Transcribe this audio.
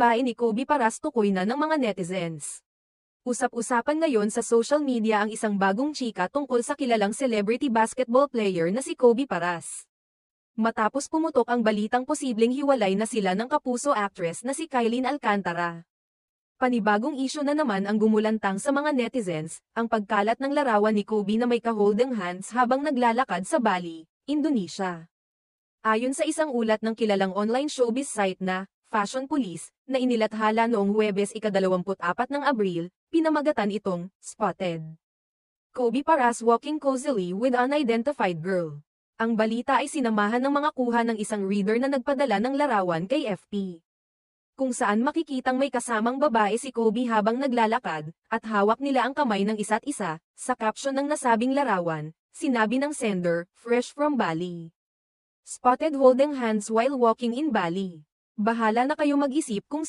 bae ni Kobe Paras tukoy na ng mga netizens. Usap-usapan ngayon sa social media ang isang bagong chika tungkol sa kilalang celebrity basketball player na si Kobe Paras. Matapos pumutok ang balitang posibleng hiwalay na sila ng kapuso actress na si Kylene Alcantara. Panibagong isyu na naman ang gumulantang sa mga netizens, ang pagkalat ng larawan ni Kobe na may ka-holding hands habang naglalakad sa Bali, Indonesia. Ayon sa isang ulat ng kilalang online showbiz site na Fashion Police, na inilathala noong Huwebes ika-24 ng Abril, pinamagatan itong Spotted Kobe Paras walking cozily with unidentified girl. Ang balita ay sinamahan ng mga kuha ng isang reader na nagpadala ng larawan kay FP, kung saan makikitang may kasamang babae si Kobe habang naglalakad, at hawak nila ang kamay ng isa't isa. Sa caption ng nasabing larawan, sinabi ng sender, "Fresh from Bali. Spotted holding hands while walking in Bali." Bahala na kayo mag-isip kung